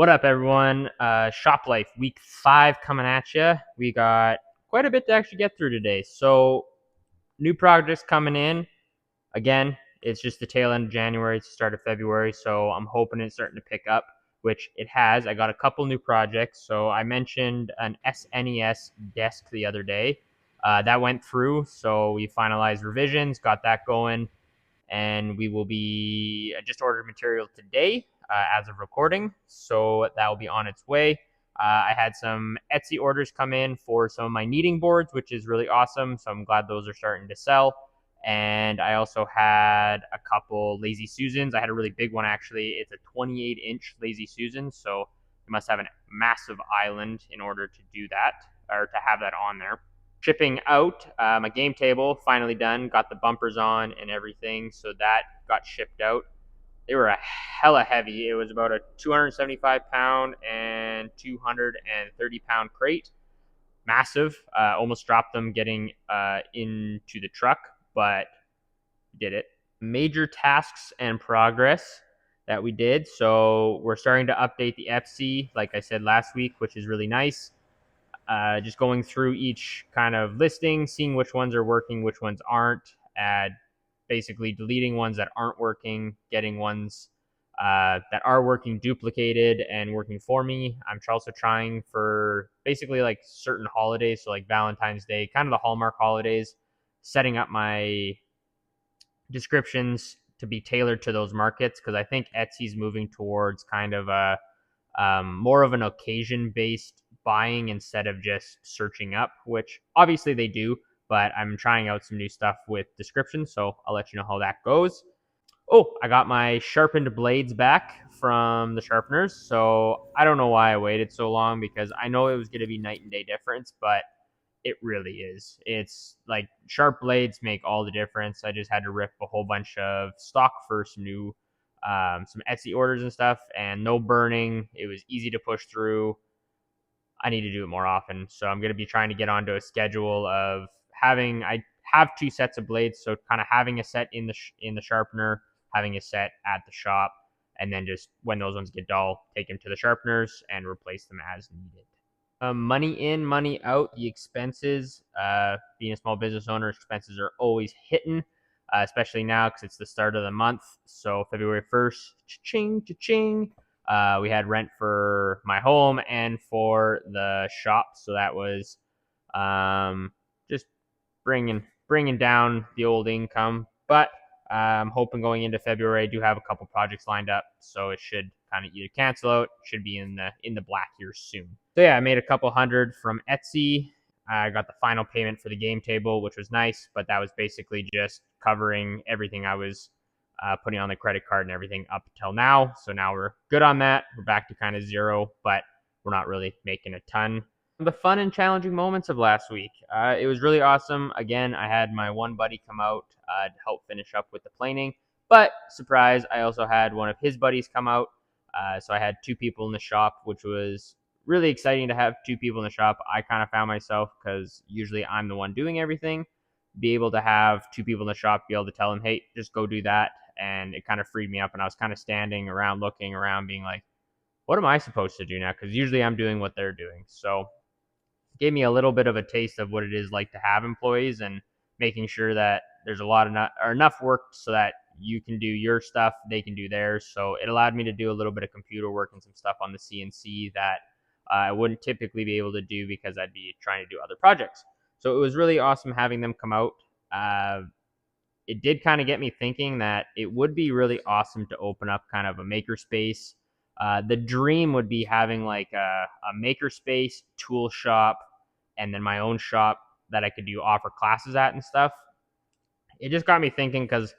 What up, everyone? Shoplife week 5 coming at you. We got quite a bit to actually get through today. So, new projects coming in. Again, it's just the tail end of January, it's the start of February, so I'm hoping it's starting to pick up, which it has. I got a couple new projects. So, I mentioned an SNES desk the other day. That went through, so we finalized revisions, got that going, and we will be just ordered material today as of recording, so that will be on its way. I had some Etsy orders come in for some of my kneading boards, which is really awesome, so I'm glad those are starting to sell. And I also had a couple Lazy Susans. I had a really big one, actually. It's a 28-inch Lazy Susan, so you must have a massive island in order to do that, or to have that on there. Shipping out, my game table finally done, got the bumpers on and everything, so that got shipped out. They were a hella heavy. It was about a 275 pound and 230 pound crate. Massive. Almost dropped them getting into the truck, but did it. Major tasks and progress that we did. So we're starting to update the Ep3, like I said last week, which is really nice. Just going through each kind of listing, seeing which ones are working, which ones aren't, basically deleting ones that aren't working, getting ones that are working duplicated and working for me. I'm also trying for basically like certain holidays, so like Valentine's Day, kind of the Hallmark holidays, setting up my descriptions to be tailored to those markets, because I think Etsy's moving towards kind of a more of an occasion-based buying instead of just searching up, which obviously they do, but I'm trying out some new stuff with descriptions, so I'll let you know how that goes. Oh, I got my sharpened blades back from the sharpeners, so I don't know why I waited so long, because I know it was going to be night and day difference, but it really is. It's like sharp blades make all the difference. I just had to rip a whole bunch of stock for some new some Etsy orders and stuff, and no burning. It was easy to push through. I need to do it more often, so I'm going to be trying to get onto a schedule of having. I have 2 sets of blades, so kind of having a set in the sharpener, having a set at the shop, and then just when those ones get dull, take them to the sharpeners and replace them as needed. Money in, money out. The expenses. Being a small business owner, expenses are always hitting, especially now because it's the start of the month. So February 1st, cha-ching, cha-ching. We had rent for my home and for the shop, so that was just bringing down the old income. But I'm hoping going into February, I do have a couple projects lined up, so it should kind of either cancel out, should be in the black here soon. So yeah, I made a couple hundred from Etsy. I got the final payment for the game table, which was nice, but that was basically just covering everything I was putting on the credit card and everything up until now. So now we're good on that. We're back to kind of zero, but we're not really making a ton. The fun and challenging moments of last week. It was really awesome. Again, I had my one buddy come out to help finish up with the planing. But surprise, I also had one of his buddies come out. So I had 2 people in the shop, which was really exciting to have 2 people in the shop. I kind of found myself, because usually I'm the one doing everything, be able to have 2 people in the shop, be able to tell them, hey, just go do that. And it kind of freed me up. And I was kind of standing around, looking around, being like, what am I supposed to do now? Because usually I'm doing what they're doing. So it gave me a little bit of a taste of what it is like to have employees, and making sure that there's a lot of enough work so that you can do your stuff, they can do theirs. So it allowed me to do a little bit of computer work and some stuff on the CNC that I wouldn't typically be able to do because I'd be trying to do other projects. So it was really awesome having them come out. It did kind of get me thinking that it would be really awesome to open up kind of a makerspace. The dream would be having like a makerspace, tool shop, and then my own shop that I could offer classes at and stuff. It just got me thinking, because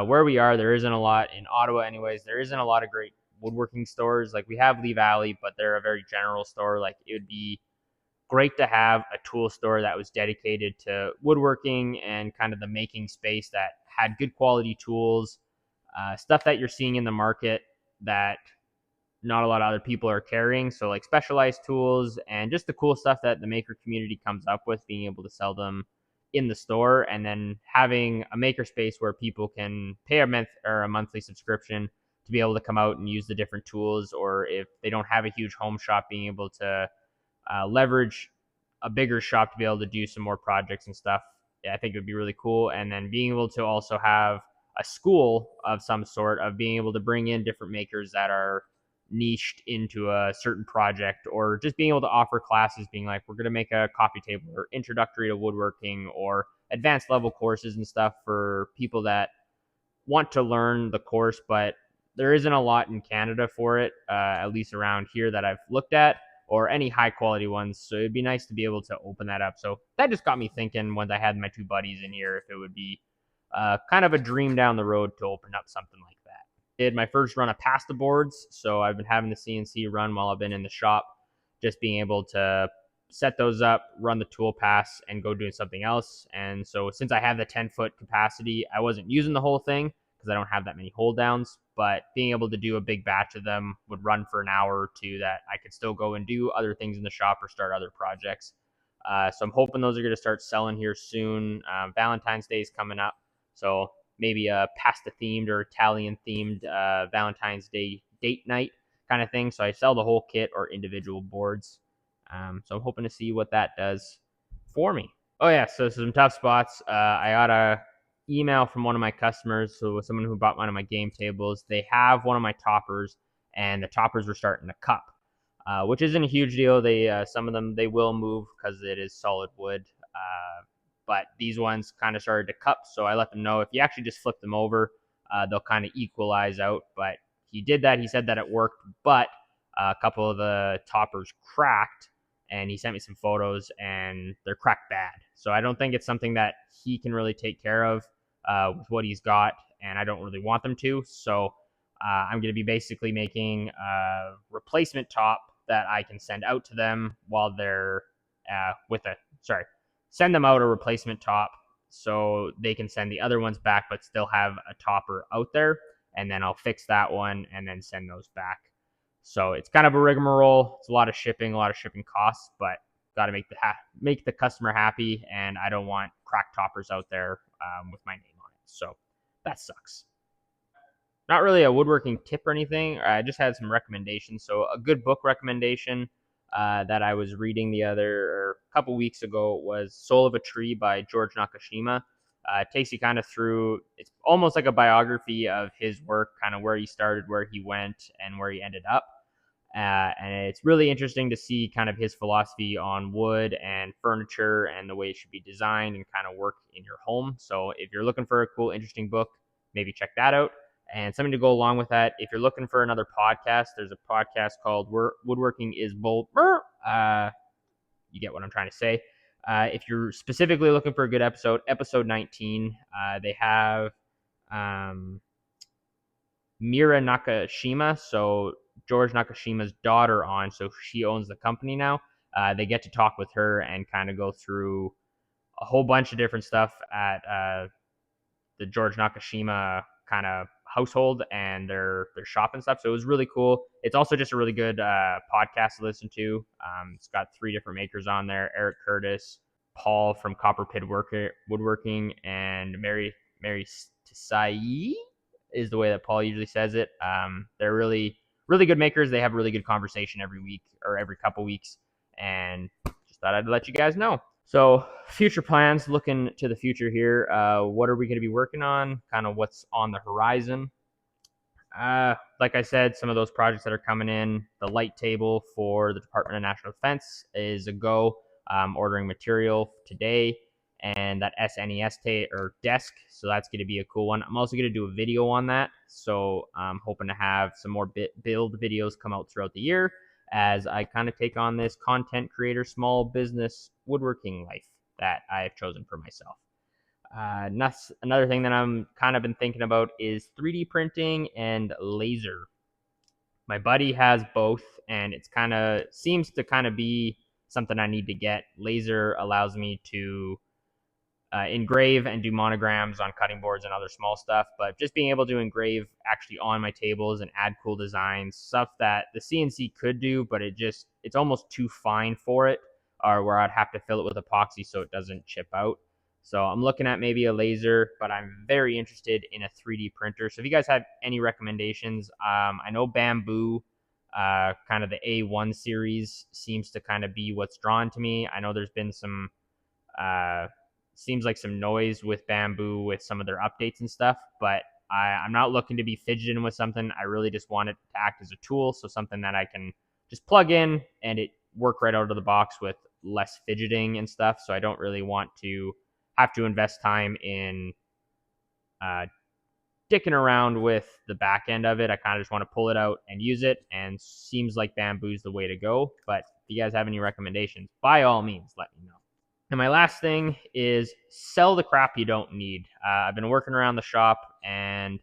where we are, there isn't a lot in Ottawa anyways. There isn't a lot of great woodworking stores. Like, we have Lee Valley, but they're a very general store. Like, it would be great to have a tool store that was dedicated to woodworking and kind of the making space, that had good quality tools, stuff that you're seeing in the market that not a lot of other people are carrying. So like specialized tools and just the cool stuff that the maker community comes up with, being able to sell them in the store, and then having a maker space where people can pay a monthly subscription, to be able to come out and use the different tools, or if they don't have a huge home shop, being able to leverage a bigger shop to be able to do some more projects and stuff. Yeah, I think it would be really cool. And then being able to also have a school of some sort, of being able to bring in different makers that are niched into a certain project, or just being able to offer classes, being like, we're going to make a coffee table, or introductory to woodworking, or advanced level courses and stuff for people that want to learn the course, but there isn't a lot in Canada for it, at least around here that I've looked at, or any high quality ones. So it'd be nice to be able to open that up. So that just got me thinking, once I had my two buddies in here, if it would be kind of a dream down the road to open up something like that. Did my first run of pasta boards, so I've been having the CNC run while I've been in the shop, just being able to set those up, run the tool pass, and go doing something else. And so since I have the 10-foot capacity, I wasn't using the whole thing because I don't have that many hold downs, but being able to do a big batch of them would run for an hour or two that I could still go and do other things in the shop or start other projects. So I'm hoping those are going to start selling here soon. Valentine's Day is coming up, so maybe a pasta themed or Italian themed Valentine's Day date night kind of thing. So I sell the whole kit or individual boards. So I'm hoping to see what that does for me. Oh yeah, so some tough spots. I got a email from one of my customers, so someone who bought one of my game tables. They have one of my toppers, and the toppers were starting to cup, which isn't a huge deal. They some of them they will move because it is solid wood, but these ones kind of started to cup. So I let them know if you actually just flip them over, they'll kind of equalize out. But he did that. He said that it worked, but a couple of the toppers cracked, and he sent me some photos, and they're cracked bad. So I don't think it's something that he can really take care of with what he's got, and I don't really want them to. So I'm going to be basically making a replacement top that I can send out to them while they're send them out a replacement top so they can send the other ones back, but still have a topper out there. And then I'll fix that one and then send those back. So it's kind of a rigmarole. It's a lot of shipping costs, but got to make the customer happy, and I don't want cracked toppers out there with my name on it. So that sucks. Not really a woodworking tip or anything. I just had some recommendations. So a good book recommendation that I was reading a couple weeks ago was Soul of a Tree by George Nakashima. It takes you kind of through, it's almost like a biography of his work, kind of where he started, where he went, and where he ended up. And it's really interesting to see kind of his philosophy on wood and furniture and the way it should be designed and kind of work in your home. So if you're looking for a cool, interesting book, maybe check that out. And something to go along with that, if you're looking for another podcast, there's a podcast called Woodworking is Bold. You get what I'm trying to say. If you're specifically looking for a good episode 19, they have Mira Nakashima, so George Nakashima's daughter, on. So she owns the company now. They get to talk with her and kind of go through a whole bunch of different stuff at the George Nakashima kind of household and their shop and stuff. So it was really cool. It's also just a really good podcast to listen to. It's got 3 different makers on there: Eric Curtis, Paul from Copper Pit Woodworking, and Mary Tsai is the way that Paul usually says it. They're really good makers. They have really good conversation every week or every couple weeks, and just thought I'd let you guys know. So future plans, looking to the future here. What are we going to be working on? Kind of what's on the horizon. Like I said, some of those projects that are coming in, the light table for the Department of National Defense is a go. Ordering material today, and that SNES or desk. So that's going to be a cool one. I'm also going to do a video on that. So I'm hoping to have some more build videos come out throughout the year as I kind of take on this content creator, small business woodworking life that I've chosen for myself. Another thing that I'm kind of been thinking about is 3D printing and laser. My buddy has both, and it's kind of seems to kind of be something I need to get. Laser allows me to engrave and do monograms on cutting boards and other small stuff, but just being able to engrave actually on my tables and add cool designs, stuff that the CNC could do, but it's almost too fine for it, or where I'd have to fill it with epoxy so it doesn't chip out. So I'm looking at maybe a laser, but I'm very interested in a 3D printer. So if you guys have any recommendations, I know bamboo, kind of the A1 series seems to kind of be what's drawn to me. I know there's been some, uh, seems like some noise with bamboo with some of their updates and stuff, but I'm not looking to be fidgeting with something. I really just want it to act as a tool, so something that I can just plug in and it work right out of the box with less fidgeting and stuff. So I don't really want to have to invest time in uh, dicking around with the back end of it. I kind of just want to pull it out and use it, and seems like bamboo's the way to go. But if you guys have any recommendations, by all means, let me know. And my last thing is sell the crap you don't need. I've been working around the shop and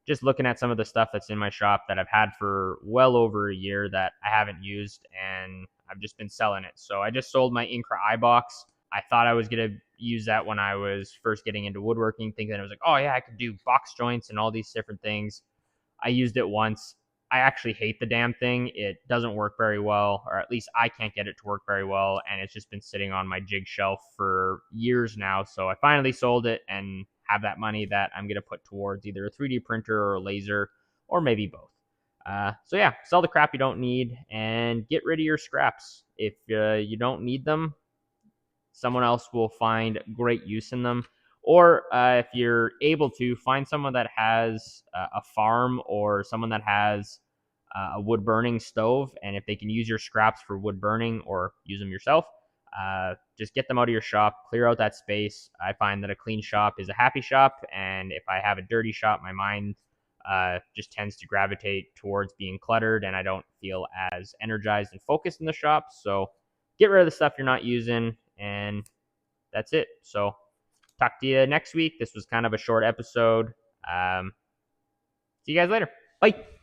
just looking at some of the stuff that's in my shop that I've had for well over a year that I haven't used, and I've just been selling it. So I just sold my Incra eye box. I thought I was going to use that when I was first getting into woodworking, thinking it was like, oh yeah, I could do box joints and all these different things. I used it once. I actually hate the damn thing. It doesn't work very well, or at least I can't get it to work very well, and it's just been sitting on my jig shelf for years now. So I finally sold it and have that money that I'm going to put towards either a 3D printer or a laser, or maybe both. So yeah, sell the crap you don't need and get rid of your scraps. If you don't need them, someone else will find great use in them. Or if you're able to, find someone that has a farm or someone that has a wood burning stove, and if they can use your scraps for wood burning or use them yourself, just get them out of your shop, clear out that space. I find that a clean shop is a happy shop, and if I have a dirty shop, my mind just tends to gravitate towards being cluttered, and I don't feel as energized and focused in the shop. So get rid of the stuff you're not using, and that's it. So talk to you next week. This was kind of a short episode. See you guys later. Bye.